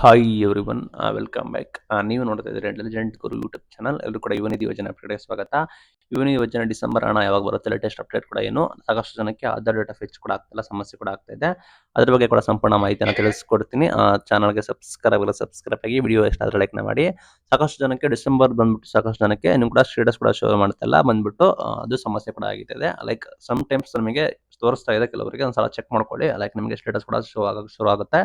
Hi everyone, welcome back. ನೀವು ನೋಡ್ತಾ ಇದ್ದೀರಿ ಇಂಟೆಲಿಜೆಂಟ್ ಗುರು ಯೂಟ್ಯೂಬ್ ಚಾನಲ್. ಎಲ್ಲರೂ ಕೂಡ ಯುವನಿಧಿ ಯೋಜನೆ ಅಪ್ಡೇಟ್ಗೆ ಸ್ವಾಗತ. ಯುವನಿಧಿ ಯೋಜನೆ ಡಿಸೆಂಬರ್ ಹಣ ಯಾವಾಗ ಬರುತ್ತೆ, ಲೇಟೆಸ್ಟ್ ಅಪ್ಡೇಟ್ ಕೂಡ ಏನು, ಸಾಕಷ್ಟು ಜನಕ್ಕೆ ಆಧಾರ್ ಡೇಟಾ ಫೆಚ್ ಕೂಡ ಆಗ್ತಿಲ್ಲ, ಸಮಸ್ಯೆ ಕೂಡ ಆಗ್ತಾ ಇದೆ. ಅದ್ರ ಬಗ್ಗೆ ಕೂಡ ಸಂಪೂರ್ಣ ಮಾಹಿತಿಯನ್ನು ತಿಳಿಸ್ಕೊಡ್ತೀನಿ. ಚಾನಲ್ಗೆ ಸಬ್ಸ್ಕ್ರೈಬ್ ಆಗಿ, ವಿಡಿಯೋ ಎಷ್ಟ ಆದ್ರೆ ಲೈಕ್ನ ಮಾಡಿ. ಸಾಕಷ್ಟು ಜನಕ್ಕೆ ಡಿಸೆಂಬರ್ ಬಂದ್ಬಿಟ್ಟು ಸಾಕಷ್ಟು ಜನಕ್ಕೆ ಇನ್ನೂ ಕೂಡ ಸ್ಟೇಟಸ್ ಕೂಡ ಶೋ ಮಾಡ್ತಿಲ್ಲ, ಬಂದ್ಬಿಟ್ಟು ಅದು ಸಮಸ್ಯೆ ಕೂಡ ಆಗಿದೆ. ಲೈಕ್ ಸಮ್ ಟೈಮ್ಸ್ ನಮಗೆ ತೋರಿಸ್ತಾ ಇದೆ, ಕೆಲವರಿಗೆ ಒಂದ್ಸಲ ಚೆಕ್ ಮಾಡ್ಕೊಳ್ಳಿ. ಲೈಕ್ ನಿಮಗೆ ಸ್ಟೇಟಸ್ ಕೂಡ ಶೋ ಆಗಕ್ಕೆ ಶುರು ಆಗುತ್ತೆ.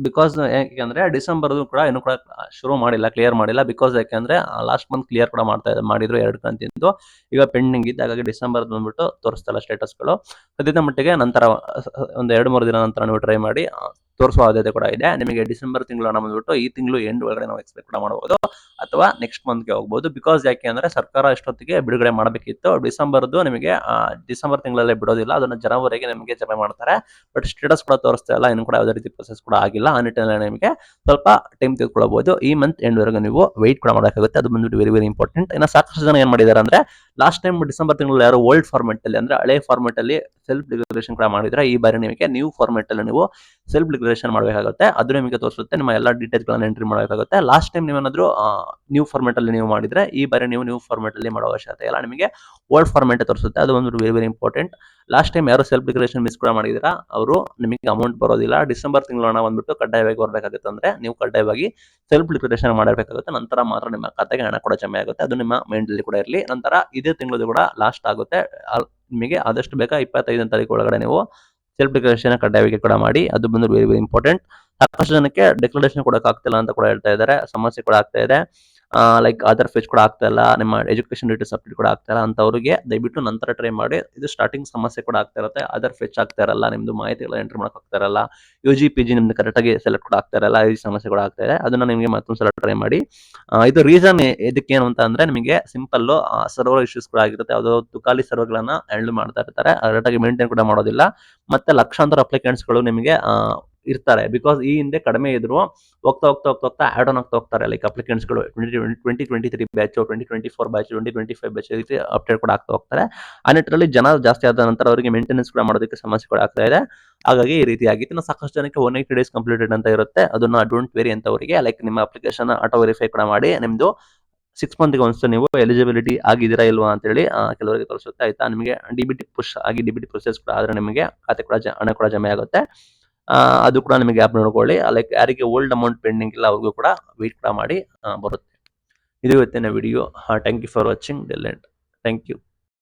ಬಿಕಾಸ್ ಯಾಕೆಂದ್ರೆ ಡಿಸೆಂಬರ್ ಕೂಡ ಇನ್ನೂ ಕೂಡ ಶುರು ಮಾಡಿಲ್ಲ, ಕ್ಲಿಯರ್ ಮಾಡಿಲ್ಲ. ಬಿಕಾಸ್ ಯಾಕೆಂದ್ರೆ ಲಾಸ್ಟ್ ಮಂತ್ ಕ್ಲಿಯರ್ ಕೂಡ ಮಾಡಿದ್ರು 2 ಕಂತಿಂದು. ಈಗ ಪೆಂಡಿಂಗ್ ಇದೆ, ಹಾಗಾಗಿ ಡಿಸೆಂಬರ್ ಬಂದ್ಬಿಟ್ಟು ತೋರಿಸ್ತಲ್ಲ ಸ್ಟೇಟಸ್ಗಳು. ಸದ್ಯದ ಮಟ್ಟಿಗೆ ನಂತರ ಒಂದು 2-3 ದಿನ ನಂತರ ನೀವು ಟ್ರೈ ಮಾಡಿ, ತೋರಿಸುವ ಸಾಧ್ಯತೆ ಕೂಡ ಇದೆ. ನಿಮಗೆ ಡಿಸೆಂಬರ್ ತಿಂಗಳು ಹಣ ಬಂದ್ಬಿಟ್ಟು ಈ ತಿಂಗಳು ಎಂಡ್ ಒಳಗಡೆ ನಾವು ಎಕ್ಸ್ಪೆಕ್ಟ್ ಕೂಡ ಮಾಡಬಹುದು, ಅಥವಾ ನೆಕ್ಸ್ಟ್ ಮಂತ್ಗೆ ಹೋಗ್ಬೋದು. ಬಿಕಾಸ್ ಯಾಕೆ ಅಂದ್ರೆ ಸರ್ಕಾರ ಇಷ್ಟೊತ್ತಿಗೆ ಬಿಡುಗಡೆ ಮಾಡಬೇಕಿತ್ತು. ಡಿಸೆಂಬರ್ದು ನಿಮಗೆ ಡಿಸೆಂಬರ್ ತಿಂಗಳಲ್ಲೇ ಬಿಡೋದಿಲ್ಲ, ಅದನ್ನು ಜನವರಿಗೆ ನಿಮಗೆ ಜಮೆ ಮಾಡ್ತಾರೆ. ಬಟ್ ಸ್ಟೇಟಸ್ ಕೂಡ ತೋರಿಸ್ತಾ ಇಲ್ಲ, ಇನ್ನು ಕೂಡ ಯಾವುದೇ ರೀತಿ ಪ್ರೊಸೆಸ್ ಕೂಡ ಆಗಿಲ್ಲ. ಆ ನಿಟ್ಟಿನಲ್ಲಿ ನಿಮಗೆ ಸ್ವಲ್ಪ ಟೈಮ್ ತೆಗೆದುಕೊಳ್ಳಬಹುದು. ಈ ಮಂತ್ ಎಂಡ್ ವರೆಗೂ ನೀವು ವೆಯ್ಟ್ ಕೂಡ ಮಾಡಬೇಕಾಗುತ್ತೆ. ಅದು ಬಂದ್ಬಿಟ್ಟು ವೆರಿ ವೆರಿ ಇಂಪಾರ್ಟೆಂಟ್. ಇನ್ನು ಸಾಕಷ್ಟು ಜನ ಏನ್ ಮಾಡಿದ್ದಾರೆ ಅಂದ್ರೆ, ಲಾಸ್ಟ್ ಟೈಮ್ ಡಿಸೆಂಬರ್ ತಿಂಗಳಲ್ಲಿ ಯಾರು ಓಲ್ಡ್ ಫಾರ್ಮೆಟ್ ಅಲ್ಲಿ ಅಂದ್ರೆ ಹಳೆ ಫಾರ್ಮೆಟ್ ಅಲ್ಲಿ ಸೆಲ್ಫ್ ಡಿಕ್ಲರೇಷನ್ ಕೂಡ ಮಾಡಿದ್ರೆ, ಈ ಬಾರಿ ನಿಮಗೆ ನ್ಯೂ ಫಾರ್ಮೆಟ್ ಅಲ್ಲಿ ನೀವು ಸೆಲ್ಫ್ ಡಿಕ್ಲರೇಷನ್ ಮಾಡಬೇಕಾಗುತ್ತೆ. ಅದು ನಿಮಗೆ ತೋರಿಸುತ್ತೆ, ನಿಮ್ಮ ಎಲ್ಲ ಡೀಟೇಲ್ಸ್ ಗಳನ್ನ ಎಂಟ್ರಿ ಮಾಡಬೇಕಾಗುತ್ತೆ. ಲಾಸ್ಟ್ ಟೈಮ್ ನೀವೇನಾದ್ರೂ ನ್ಯೂ ಫಾರ್ಮೆಟ್ ಅಲ್ಲಿ ನೀವು ಮಾಡಿದ್ರೆ, ಈ ಬಾರಿ ನೀವು ನ್ಯೂ ಫಾರ್ಮೆಟ್ ಅಲ್ಲಿ ಮಾಡೋ ಅವಶ್ಯಕತೆ ಇಲ್ಲ, ನಿಮಗೆ ಓಲ್ಡ್ ಫಾರ್ಮೆಟ್ ತೋರಿಸುತ್ತೆ. ಅದು ಒಂದು very very important. Last time ಯಾರು ಸೆಲ್ಫ್ ಡಿಕ್ಲರೇಷನ್ ಮಿಸ್ ಕೂಡ ಮಾಡಿದಿರಾ, ಅವರು ನಿಮಗೆ ಅಮೌಂಟ್ ಬರೋದಿಲ್ಲ. ಡಿಸೆಂಬರ್ ತಿಂಗಳ ಹಣ ಬಂದ್ಬಿಟ್ಟು ಕಡ್ಡಾಯವಾಗಿ ಬರಬೇಕಾಗುತ್ತೆ. ಅಂದ್ರೆ ನೀವು ಕಡ್ಡಾಯವಾಗಿ ಸೆಲ್ಫ್ ಡಿಕ್ಲರೇಷನ್ ಮಾಡಬೇಕಾಗುತ್ತೆ. ನಂತರ ಮಾತ್ರ ನಿಮ್ಮ ಖಾತೆಗೆ ಹಣ ಕೂಡ ಜಮೆ ಆಗುತ್ತೆ. ಅದು ನಿಮ್ಮ ಮೈಂಡ್ ಅಲ್ಲಿ ಕೂಡ ಇರಲಿ. ನಂತರ ಇದೇ ತಿಂಗಳು ಕೂಡ ಲಾಸ್ಟ್ ಆಗುತ್ತೆ. ನಿಮಗೆ ಆದಷ್ಟು ಬೇಗ 25ನೇ ತಾರೀಕು ಒಳಗಡೆ ನೀವು ಸೆಲ್ಫ್ ಡಿಕ್ಲರೇಷನ್ ಕಡ್ಡಾಯವಾಗಿ ಕೂಡ ಮಾಡಿ. ಅದು ಬಂದು ವೆರಿ ವೆರಿ ಇಂಪಾರ್ಟೆಂಟ್. ಸಾಕಷ್ಟು ಜನಕ್ಕೆ ಡಿಕ್ಲರೇಷನ್ ಕೊಡಕ್ ಆಗ್ತಿಲ್ಲ ಅಂತ ಕೂಡ ಹೇಳ್ತಾ ಇದ್ದಾರೆ, ಸಮಸ್ಯೆ ಕೂಡ ಆಗ್ತಾ ಇದೆ. ಲೈಕ್ ಆಧಾರ್ ಫೆಚ್ ಕೂಡ ಆಗ್ತಾ ಇಲ್ಲ, ನಿಮ್ಮ ಎಜುಕೇಶನ್ ಡೀಟೇಲ್ಸ್ ಅಪ್ಡೇಟ್ ಕೂಡ ಆಗ್ತಾ ಇಲ್ಲ ಅಂತವರಿಗೆ ದಯವಿಟ್ಟು ನಂತರ ಟ್ರೈ ಮಾಡಿ. ಇದು ಸ್ಟಾರ್ಟಿಂಗ್ ಸಮಸ್ಯೆ ಕೂಡ ಆಗ್ತಾ ಇರುತ್ತೆ. ಆಧಾರ್ ಫೆಚ್ ಆಗ್ತಾ ಇರಲ್ಲ, ನಿಮ್ದು ಮಾಹಿತಿಗಳ ಎಂಟ್ರಿ ಮಾಡಕ್ ಆಗ್ತಾ ಇರಲ್ಲ, UG PG ನಿಮ್ದು ಕರೆಕ್ಟ್ ಆಗಿ ಸೆಲೆಕ್ಟ್ ಕೂಡ ಆಗ್ತಾ ಇರಲ್ಲ, ಈ ಸಮಸ್ಯೆ ಕೂಡ ಆಗ್ತಾ ಇದೆ. ಅದನ್ನ ನಿಮಗೆ ಮತ್ತೊಂದ್ಸಲ ಟ್ರೈ ಮಾಡಿ. ಇದು ರೀಸನ್ ಇದಕ್ಕೆ ಏನು ಅಂತ ಅಂದ್ರೆ, ನಿಮಗೆ ಸಿಂಪಲ್ ಸರ್ವರ್ ಇಶ್ಯೂಸ್ ಕೂಡ ಆಗಿರುತ್ತೆ. ಯಾವುದೋ ತುಕಾಲಿ ಸರ್ವರ್ ಗಳನ್ನ ಹ್ಯಾಂಡಲ್ ಮಾಡ್ತಾ ಇರ್ತಾರೆ, ಕರೆಕ್ಟ್ ಆಗಿ ಮೇಂಟೈನ್ ಕೂಡ ಮಾಡೋದಿಲ್ಲ. ಮತ್ತೆ ಲಕ್ಷಾಂತರ ಅಪ್ಲಿಕೆಂಟ್ಸ್ ಗಳು ನಿಮಗೆ ಇರ್ತಾರೆ. ಬಿಕಾಸ್ ಈ ಹಿಂದೆ ಕಡಿಮೆ ಇದ್ರು, ಹೋಗ್ತಾ ಆಡ್ ಆನ್ ಆಗ್ತಾ ಹೋಗ್ತಾರೆ. ಲೈಕ್ ಅಪ್ಲಿಕೆಂಟ್ಸ್ ಗಳು 2023 ಬ್ಯಾಚ್, 2024 ಬ್ಯಾಚ್, 2025 ಬ್ಯಾಚ್ ರೀತಿ ಅಪ್ಡೇಟ್ ಕೂಡ ಆಗ್ತಾ ಹೋಗ್ತಾರೆ. ಆ ನಿಟ್ಟಿನಲ್ಲಿ ಜನ ಜಾಸ್ತಿ ಆದ ನಂತರ ಅವರಿಗೆ ಮೇಂಟೆನೆನ್ಸ್ ಕೂಡ ಮಾಡೋದಕ್ಕೆ ಸಮಸ್ಯೆ ಕೂಡ ಆಗ್ತಾ ಇದೆ. ಹಾಗಾಗಿ ಈ ರೀತಿ ಆಗಿತ್ತು. ಇನ್ನು ಸಾಕಷ್ಟು ಜನಕ್ಕೆ 180 ಡೇಸ್ ಕಂಪ್ಲೀಟೆಡ್ ಅಂತ ಇರುತ್ತೆ, ಅದನ್ನ ಡೋಂಟ್ ವೆರಿ ಅಂತವರಿಗೆ. ಲೈಕ್ ನಿಮ್ಮ ಅಪ್ಲಿಕೇಶನ್ ಆಟೋ ವೆರಿಫೈ ಕೂಡ ಮಾಡಿ, ನಿಮ್ದು 6 ಮಂತ್ಗೆ ಒಂದ್ಸಲ ನೀವು ಎಲಿಜಿಬಿಲಿಟಿ ಆಗಿದ್ದೀರಾ ಇಲ್ವಾ ಅಂತ ಹೇಳಿ ಕೆಲವರಿಗೆ ತೋರಿಸುತ್ತೆ. ಆಯ್ತಾ, ನಿಮಗೆ DBT ಪುಷ್ ಆಗಿ DBT ಪ್ರೊಸೆಸ್ ಕೂಡ ಆದ್ರೆ ನಿಮಗೆ ಖಾತೆ ಕೂಡ ಹಣ ಕೂಡ ಜಮೆ ಆಗುತ್ತೆ. ಅದು ಕೂಡ ನಿಮಗೆ ಆ್ಯಪ್ ನೋಡ್ಕೊಳ್ಳಿ. ಲೈಕ್ ಯಾರಿಗೆ ಓಲ್ಡ್ ಅಮೌಂಟ್ ಪೆಂಡಿಂಗ್ ಇಲ್ಲ ಅವ್ರಿಗೂ ಕೂಡ ವೇಟ್ ಕೂಡ ಮಾಡಿ ಬರುತ್ತೆ. ಇದು ಇವತ್ತಿನ video. Thank you for watching till end. Thank you.